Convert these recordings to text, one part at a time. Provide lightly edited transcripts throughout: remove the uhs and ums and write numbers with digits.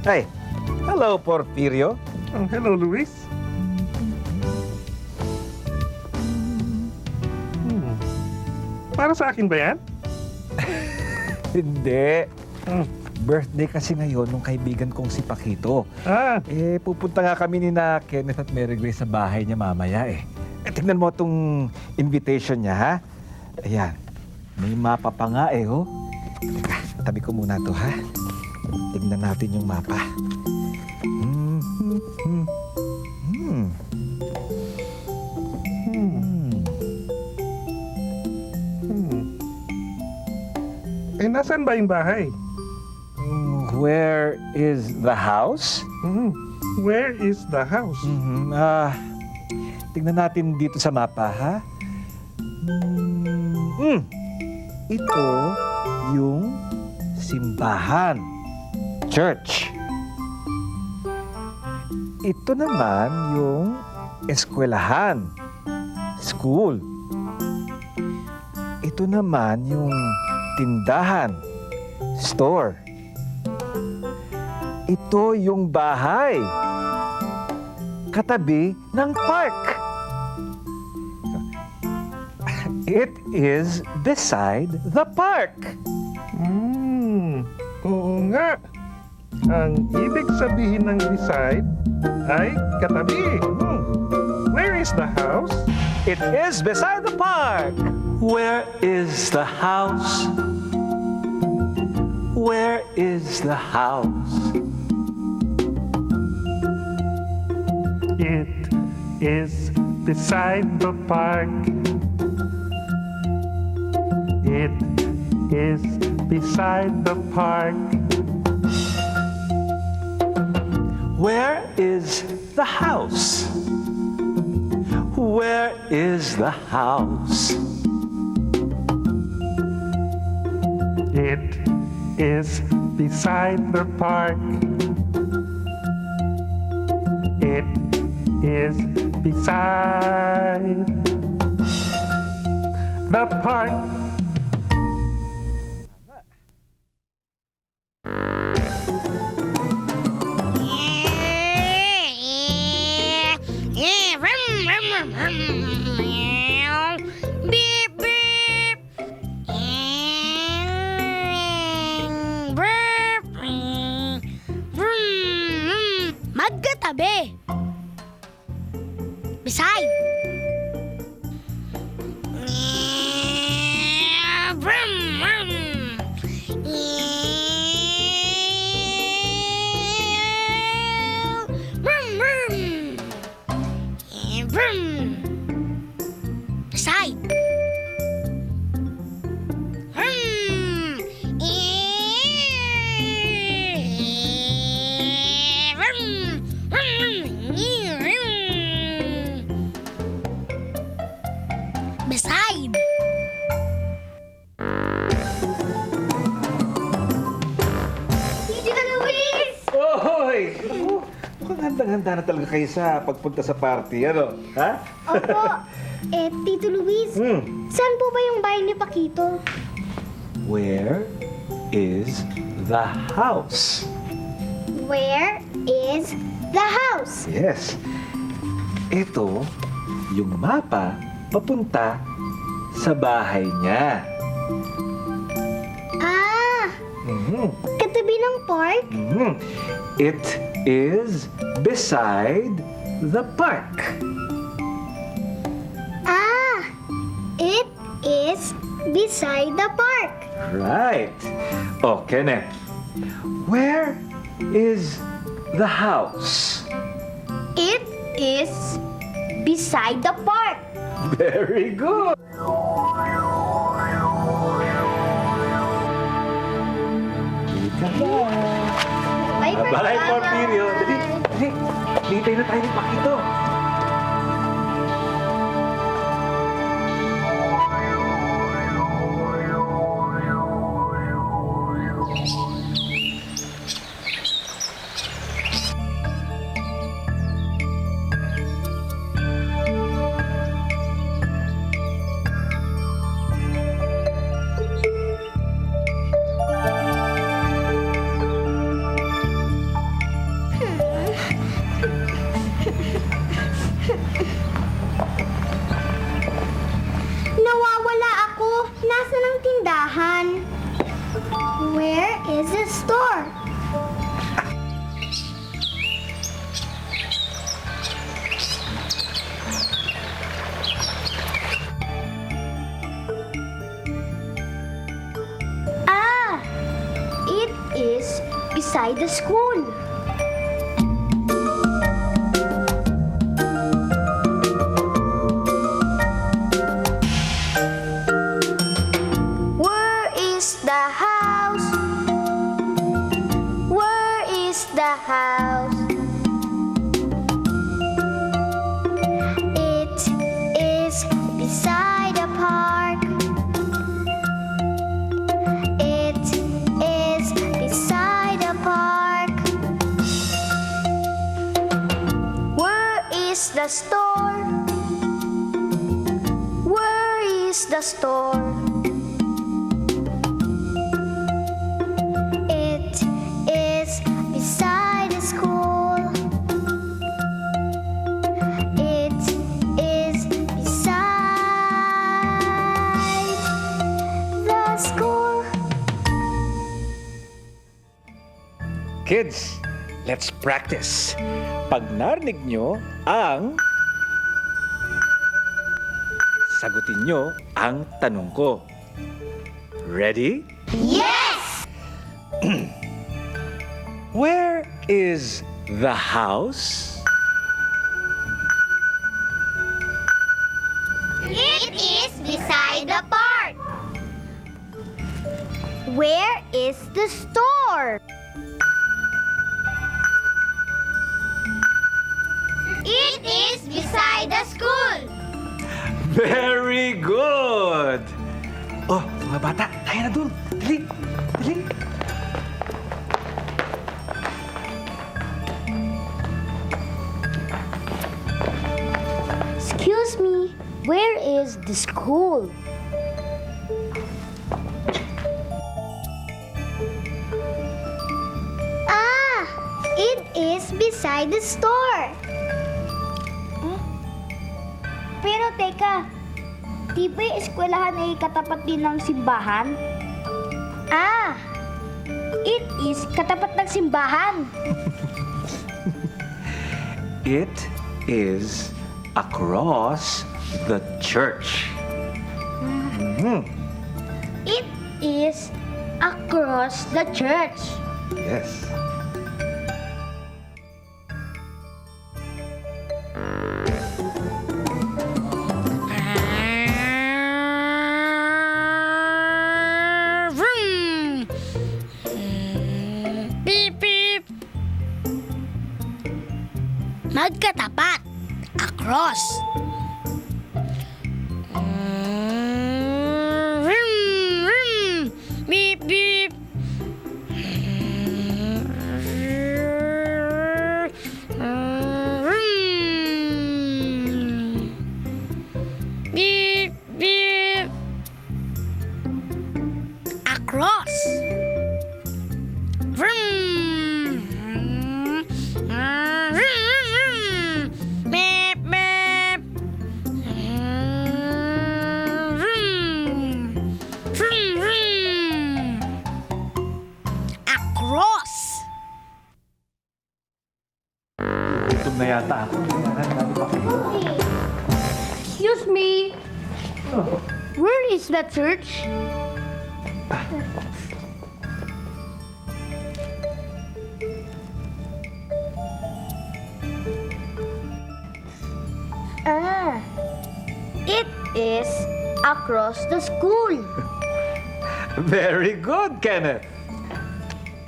Ay, hello, Porfirio. Hello, Luis. Para sa akin ba yan? Hindi. Birthday kasi ngayon nung kaibigan kong si Paquito. Pupunta nga kami ni na Kenneth at Mary Grace sa bahay niya mamaya eh. Tignan mo itong invitation niya, ha? Ayan. May mapa pa nga eh, oh. Teka, tabi ko muna to, ha? Tignan natin yung mapa. Nasaan ba yung bahay? Where is the house? Where is the house? Tignan natin dito sa mapa, ha? Ito yung simbahan, church. Ito naman yung eskwelahan, school. Ito naman yung tindahan, store. Ito yung bahay, katabi ng park. It is beside the park. Oo nga. Ang ibig sabihin ng beside ay katabi. Where is the house? It is beside the park. Where is the house? Where is the house? It is beside the park. It is beside the park. Where is the house? Where is the house? It is beside the park. It is beside the park. Beep, beep. Magkatabi. Beside. Beside. Beside. Tito Luis! Ohoy! Mukhang handang-handa na talaga kayo sa pagpunta sa party, ano? Ha? Opo. Tito Luis, saan po ba yung bahay ni Paquito? Where is the house? Where is the house? Yes. Ito yung mapa papunta sa bahay niya. Katabi ng park? It is beside the park. It is beside the park. Right. Oh, Kenneth, where is the house? It is beside the park. Very good. Bye, Porfirio. Dali, dali. Hintay na tayo ni Paquito. Where is the store? Ah, it is beside the school. Where is the house? Where is the house? It is beside the park. It is beside the park. Where is the store? Where is the store? It is beside the school. It is beside the school. Kids, let's practice. Pag narinig nyo ang... Sagutin nyo ang tanong ko. Ready? Yes! Where is the house? It is beside the park. Where is the store? It is beside the school. Very good! Oh, mga bata, kaya na dun. Dali, dali. Excuse me, where is the school? Ah, it is beside the store. Pero teka, di ba yung eskwelahan ay katapat din ng simbahan? Ah, it is katapat ng simbahan. It is across the church. It is across the church. Yes. Vroom! Beep, beep. Magkatapat. Across. Vroom, vroom. Beep, beep. Vroom. Beep, beep. Across. Vroom. Vroom. Beep, beep. Vroom. Vroom, vroom. Across. Gutom na yata ako. Excuse me. Where is the church? Ah, it is across the school. Very good, Kenneth.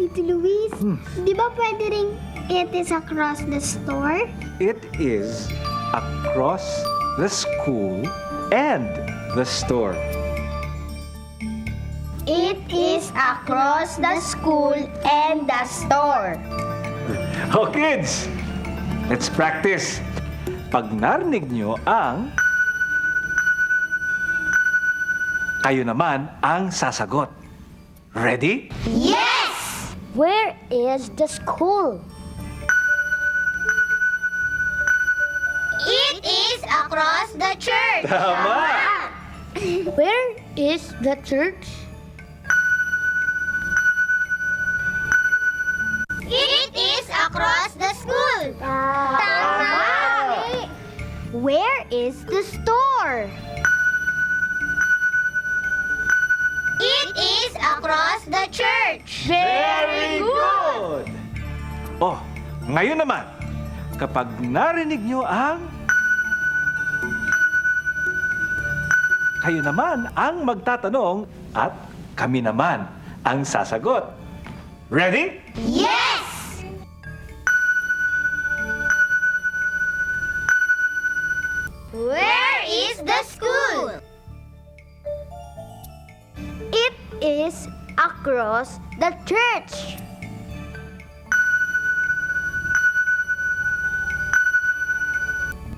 Tito Luis, di ba pwede ring it is across the store? It is across the school and the store. It is across the school and the store. Oh, kids! Let's practice. Pag narinig nyo ang... Kayo naman ang sasagot. Ready? Yes! Where is the school? It is across the church. Tama! Where is the church? across the school. Tama! Where is the store? It is across the church. Very good! Oh, ngayon naman, kapag narinig nyo ang... Kayo naman ang magtatanong at kami naman ang sasagot. Ready? Yes! Where is the school? It is across the church.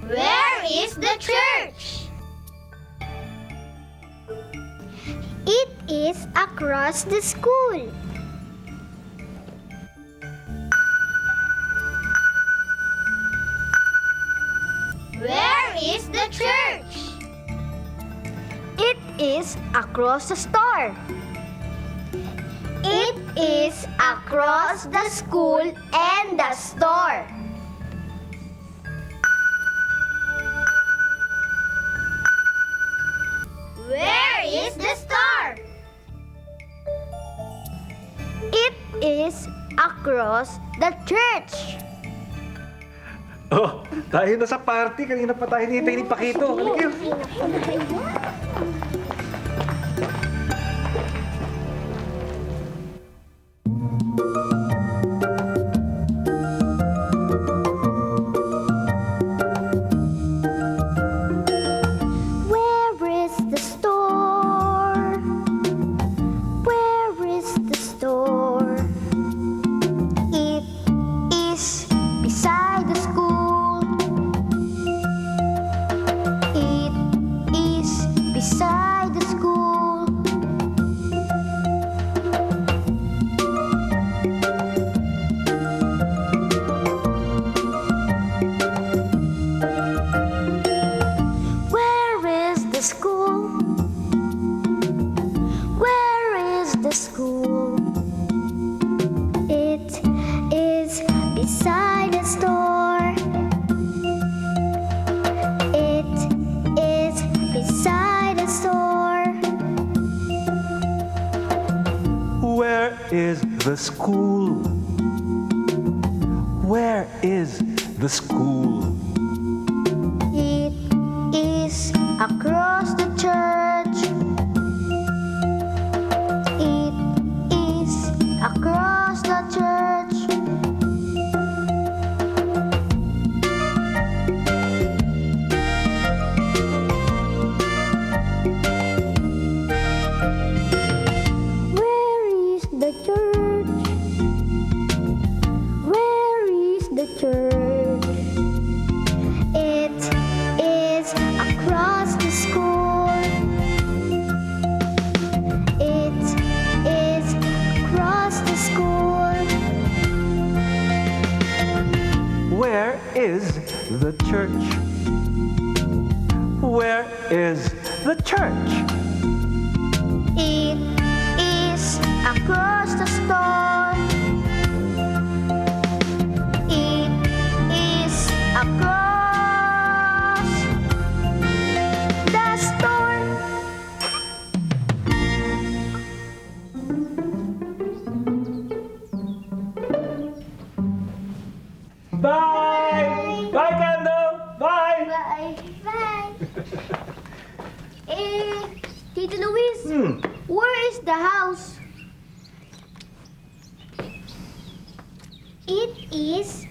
Where is the church? It is across the school. Where is the church? It is across the store. It is across the school and the store. Where is the store? It is across the church. Oh, tayo na sa party. Kanina pa tayo nihintay ni Pakito. Halika yun. Where is the store? Where is the store? It is beside the school. It is beside the school. Where is the school? Where is the school? It is beside the store. It is beside the store. Where is the school? Where is the school? It is across the church. It is across the church. Where is the church? Where is the church? It is across the school. It is across the school. Where is the church? Where is the church? It is across the store. It is across the store. Bye! Bye, Kando! Bye! Bye. Bye. Tito Luis, where is the house? It is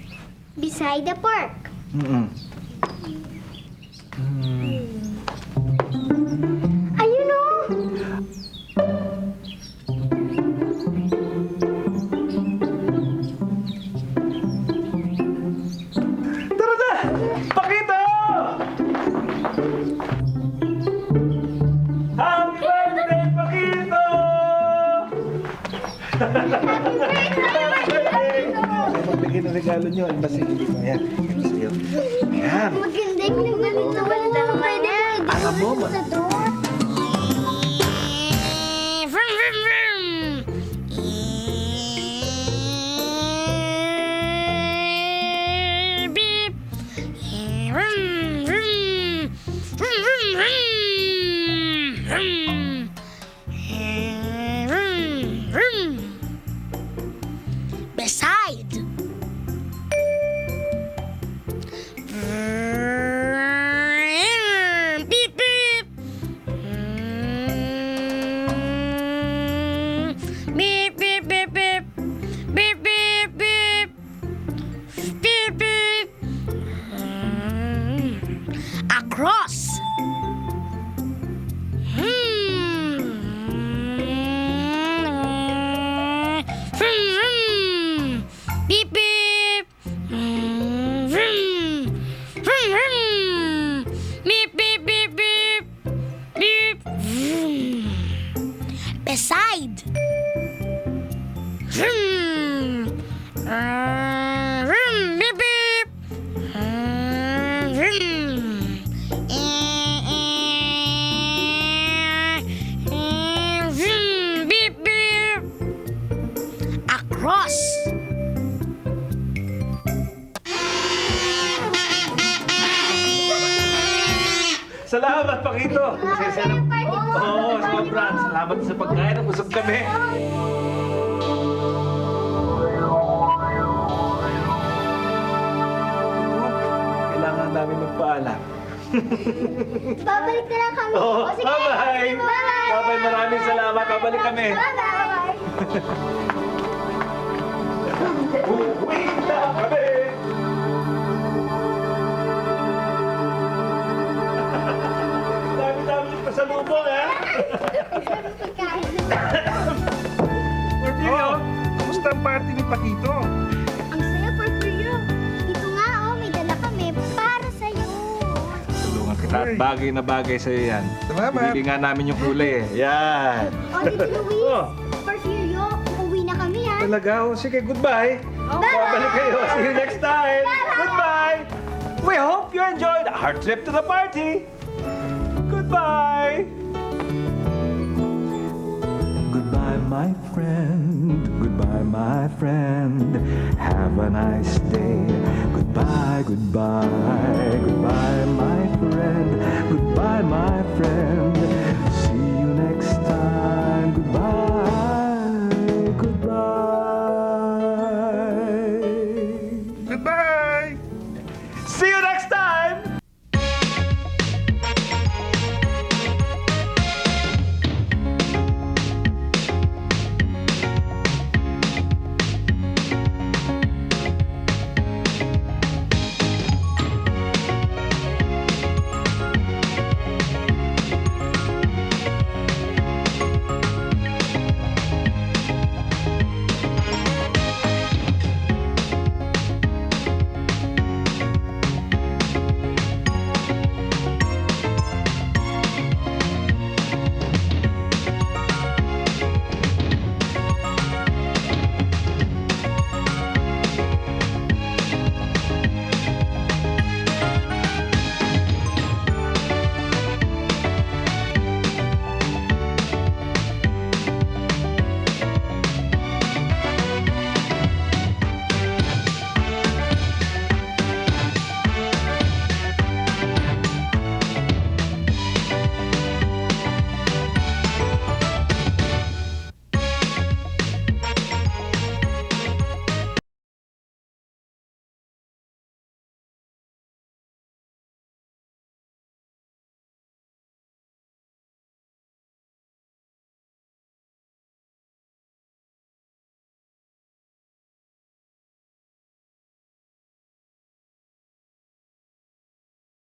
beside the park. Ayun o! Tara na! Pakito! Happy birthday, Pakito! Happy birthday! Magbigay ng regalo nyo. Ang basili ko. Ayan. Ito sa'yo. Ayan. Maganda yung galit na banda. Pwede ba? Alam mo, ma- Sa door? Vroom, vroom, vroom. beside. Vroom. Vroom, beep, beep. Vroom. Vroom, beep, beep. Across. Salamat, Pakito! Oo, sobra. Salamat sa pagkain. Busog kami. Kailangan namin magpaalam. Babalik na lang kami. Oo, O, sige. bye-bye! Bye-bye! Bye-bye, maraming salamat. Babalik kami. Bye-bye! Uwi na kami! Dami-dami yung pasalubong, ha? Porfirio! Kamusta ang party ni Pakito? Ang saya, Porfirio. Ito nga, oh, may dala kami para sa'yo. Tulungan kita at bagay na bagay sa'yo yan. Salamat. Pinili nga namin yung kulay, eh. Yan! O, Tito Luis, Oh. Porfirio, uuwi na kami, ha? Talaga, oh. Sige, goodbye. Bye-bye. Babalik kayo. See you next time. Goodbye. We hope you enjoyed our trip to the party. Goodbye. Goodbye, my friend. Goodbye, my friend. Have a nice day. Goodbye, goodbye.